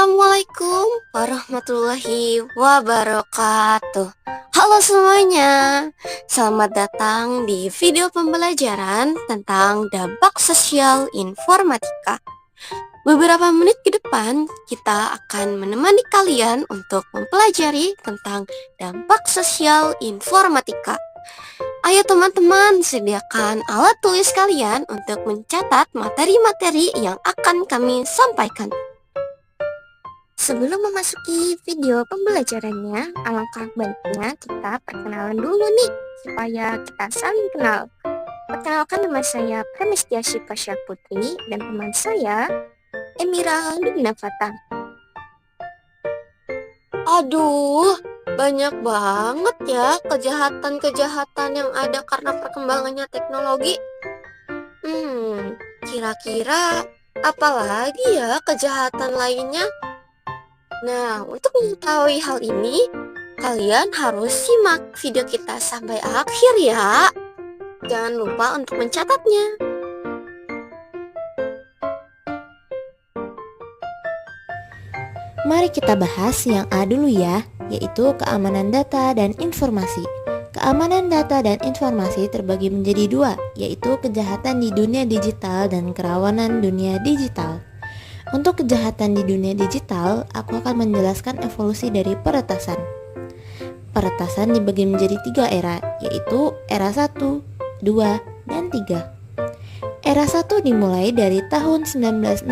Assalamualaikum warahmatullahi wabarakatuh. Halo semuanya, selamat datang di video pembelajaran tentang dampak sosial informatika. Beberapa menit ke depan, kita akan menemani kalian untuk mempelajari tentang dampak sosial informatika. Ayo teman-teman, sediakan alat tulis kalian untuk mencatat materi-materi yang akan kami sampaikan. Sebelum memasuki video pembelajarannya, alangkah baiknya kita perkenalan dulu nih, supaya kita saling kenal. Perkenalkan, nama saya Pramestia Shipasya Putri dan teman saya Emira Lina Fata. Aduh, banyak banget ya kejahatan-kejahatan yang ada karena perkembangannya teknologi. Kira-kira apa lagi ya kejahatan lainnya? Nah, untuk mengetahui hal ini, kalian harus simak video kita sampai akhir ya. Jangan lupa untuk mencatatnya. Mari kita bahas yang A dulu ya, yaitu keamanan data dan informasi. Keamanan data dan informasi terbagi menjadi dua, yaitu kejahatan di dunia digital dan kerawanan dunia digital. Untuk kejahatan di dunia digital, aku akan menjelaskan evolusi dari peretasan. Peretasan dibagi menjadi 3 era, yaitu era 1, 2, dan 3. Era 1 dimulai dari tahun 1960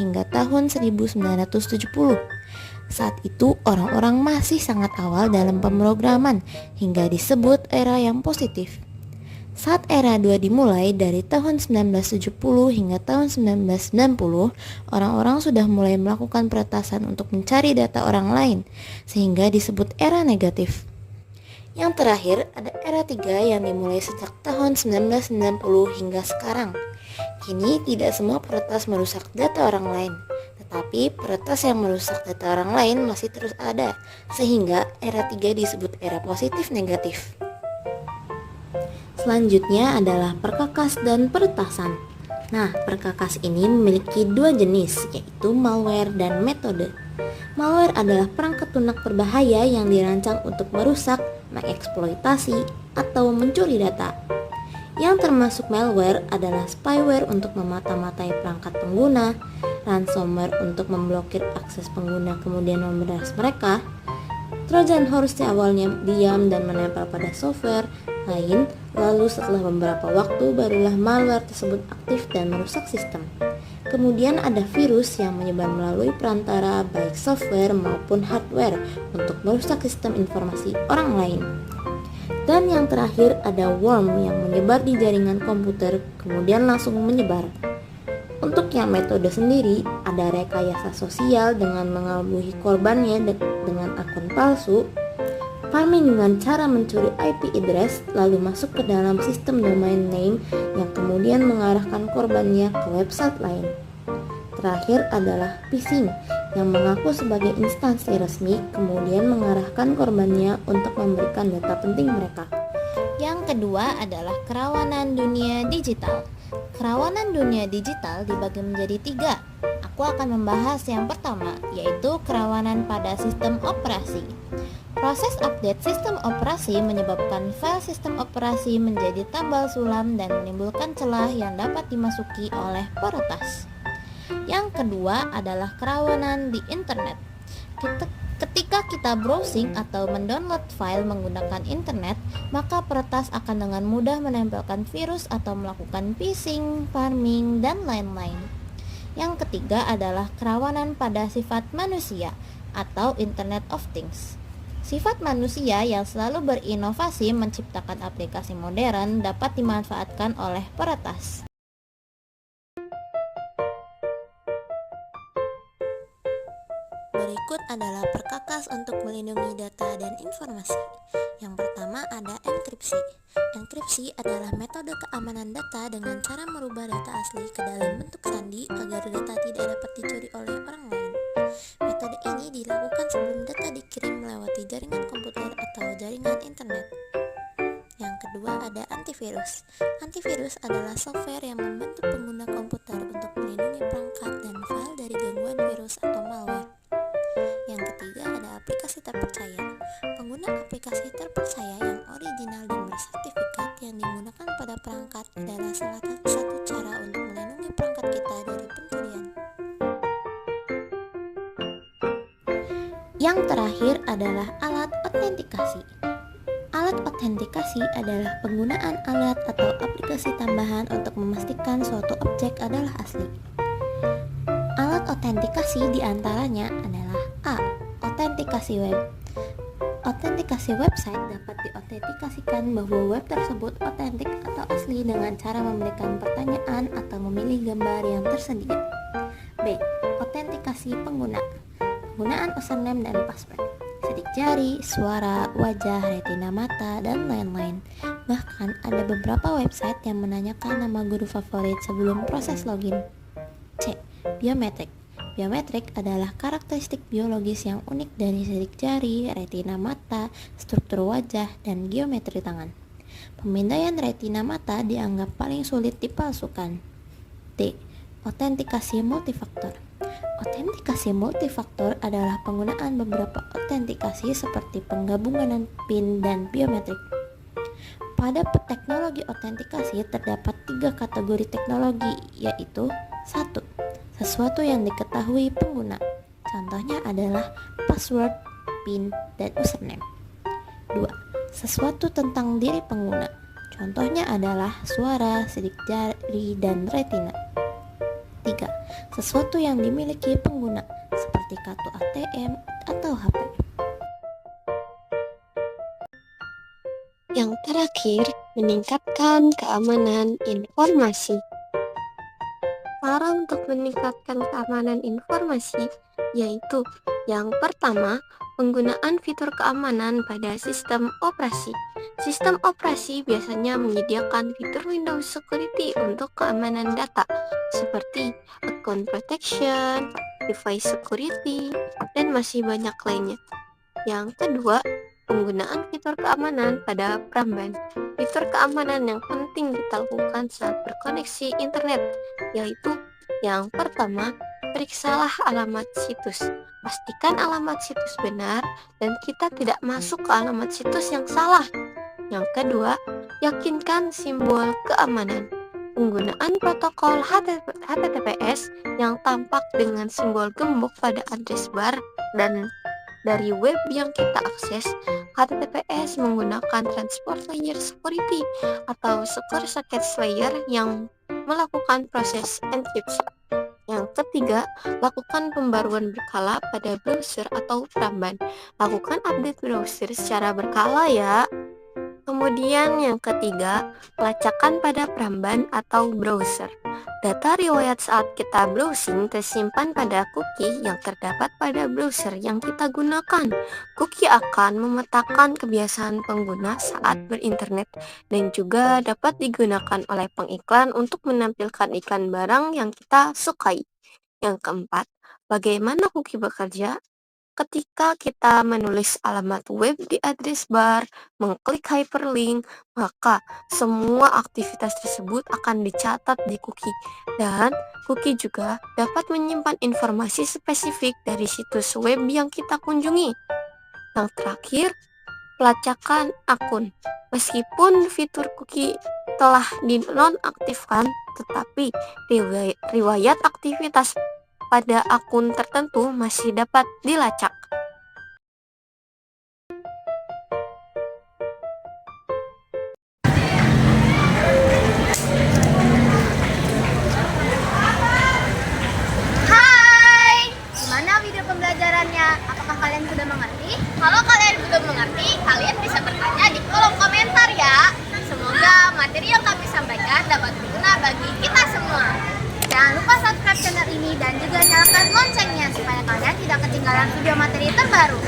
hingga tahun 1970. Saat itu orang-orang masih sangat awal dalam pemrograman hingga disebut era yang positif. Saat era 2 dimulai dari tahun 1970 hingga tahun 1990, orang-orang sudah mulai melakukan peretasan untuk mencari data orang lain, sehingga disebut era negatif. Yang terakhir ada era 3 yang dimulai sejak tahun 1990 hingga sekarang. Kini tidak semua peretas merusak data orang lain, tetapi peretas yang merusak data orang lain masih terus ada, sehingga era 3 disebut era positif negatif. Selanjutnya adalah perkakas dan peretasan. Nah, perkakas ini memiliki 2 jenis, yaitu malware dan metode. Malware adalah perangkat lunak berbahaya yang dirancang untuk merusak, mengeksploitasi, atau mencuri data. Yang termasuk malware adalah spyware untuk memata-matai perangkat pengguna, ransomware untuk memblokir akses pengguna kemudian memeras mereka, Trojan horse yang awalnya diam dan menempel pada software lain, lalu setelah beberapa waktu barulah malware tersebut aktif dan merusak sistem. Kemudian ada virus yang menyebar melalui perantara baik software maupun hardware untuk merusak sistem informasi orang lain. Dan yang terakhir ada worm yang menyebar di jaringan komputer kemudian langsung menyebar. Untuk yang metode sendiri, ada rekayasa sosial dengan mengelabui korbannya dengan akun palsu, farming dengan cara mencuri IP address lalu masuk ke dalam sistem domain name yang kemudian mengarahkan korbannya ke website lain. Terakhir adalah phishing yang mengaku sebagai instansi resmi kemudian mengarahkan korbannya untuk memberikan data penting mereka. Yang kedua adalah kerawanan dunia digital. Kerawanan dunia digital dibagi menjadi 3. Aku akan membahas yang pertama, yaitu kerawanan pada sistem operasi. Proses update sistem operasi menyebabkan file sistem operasi menjadi tambal sulam dan menimbulkan celah yang dapat dimasuki oleh peretas. Yang kedua adalah kerawanan di internet. Ketika kita browsing atau mendownload file menggunakan internet, maka peretas akan dengan mudah menempelkan virus atau melakukan phishing, farming, dan lain-lain. Yang ketiga adalah kerawanan pada sifat manusia atau Internet of Things. Sifat manusia yang selalu berinovasi menciptakan aplikasi modern dapat dimanfaatkan oleh peretas. Berikut adalah perkakas untuk melindungi data dan informasi. Yang pertama ada enkripsi. Enkripsi adalah metode keamanan data dengan cara merubah data asli ke dalam bentuk sandi agar data tidak dapat dicuri oleh orang lain. Metode ini dilakukan sebelum data dikirim melewati jaringan komputer atau jaringan internet. Yang kedua ada antivirus. Antivirus adalah software yang membantu pengguna komputer untuk melindungi perangkat dan file dari gangguan virus atau malware. aplikasi terpercaya. Pengguna aplikasi terpercaya yang original dan bersertifikat yang digunakan pada perangkat adalah salah satu cara untuk melindungi perangkat kita dari pencurian. Yang terakhir adalah alat autentikasi. Alat autentikasi adalah penggunaan alat atau aplikasi tambahan untuk memastikan suatu objek adalah asli. Alat autentikasi diantaranya adalah A. Autentikasi web. Autentikasi website dapat diautentikasikan bahwa web tersebut otentik atau asli dengan cara memberikan pertanyaan atau memilih gambar yang tersedia. B. Autentikasi pengguna. Penggunaan username dan password, sidik jari, suara, wajah, retina mata, dan lain-lain. Bahkan ada beberapa website yang menanyakan nama guru favorit sebelum proses login. C. Biometrik. Biometrik adalah karakteristik biologis yang unik dari sidik jari, retina mata, struktur wajah, dan geometri tangan. Pemindaian retina mata dianggap paling sulit dipalsukan. D. Autentikasi multifaktor. Autentikasi multifaktor adalah penggunaan beberapa autentikasi seperti penggabungan PIN dan biometrik. Pada teknologi autentikasi terdapat 3 kategori teknologi, yaitu 1. Sesuatu yang diketahui pengguna. Contohnya adalah password, PIN, dan username. 2. Sesuatu tentang diri pengguna. Contohnya adalah suara, sidik jari, dan retina. 3. Sesuatu yang dimiliki pengguna seperti kartu ATM atau HP. Yang terakhir, meningkatkan keamanan informasi. Cara untuk meningkatkan keamanan informasi yaitu yang pertama, penggunaan fitur keamanan pada sistem operasi. Sistem operasi biasanya menyediakan fitur Windows Security untuk keamanan data seperti account protection, device security, dan masih banyak lainnya. Yang kedua, penggunaan fitur keamanan pada Pramban. Fitur keamanan yang penting kita lakukan saat berkoneksi internet, yaitu yang pertama, periksalah alamat situs. Pastikan alamat situs benar dan kita tidak masuk ke alamat situs yang salah. Yang kedua, yakinkan simbol keamanan. Penggunaan protokol HTTPS yang tampak dengan simbol gembok pada address bar dan dari web yang kita akses. HTTPS menggunakan Transport Layer Security atau Secure Package Layer yang melakukan proses enkripsi. Yang ketiga, lakukan pembaruan berkala pada browser atau Pramban. Lakukan update browser secara berkala ya. Kemudian yang ketiga, pelacakan pada Pramban atau browser. Data riwayat saat kita browsing tersimpan pada cookie yang terdapat pada browser yang kita gunakan. Cookie akan memetakan kebiasaan pengguna saat berinternet dan juga dapat digunakan oleh pengiklan untuk menampilkan iklan barang yang kita sukai. Yang keempat, bagaimana cookie bekerja? Ketika kita menulis alamat web di address bar, mengklik hyperlink, maka semua aktivitas tersebut akan dicatat di cookie. Dan cookie juga dapat menyimpan informasi spesifik dari situs web yang kita kunjungi. Yang terakhir, pelacakan akun. Meskipun fitur cookie telah dinonaktifkan, tetapi riwayat aktivitas pada akun tertentu masih dapat dilacak. Hai, gimana video pembelajarannya? Apakah kalian sudah mengerti? Kalau kalian belum mengerti, kalian bisa bertanya di kolom komentar ya. Semoga materi yang kami sampaikan dapat berguna bagi kita semua. Jangan lupa subscribe channel ini dan juga nyalakan loncengnya supaya kalian tidak ketinggalan video materi terbaru.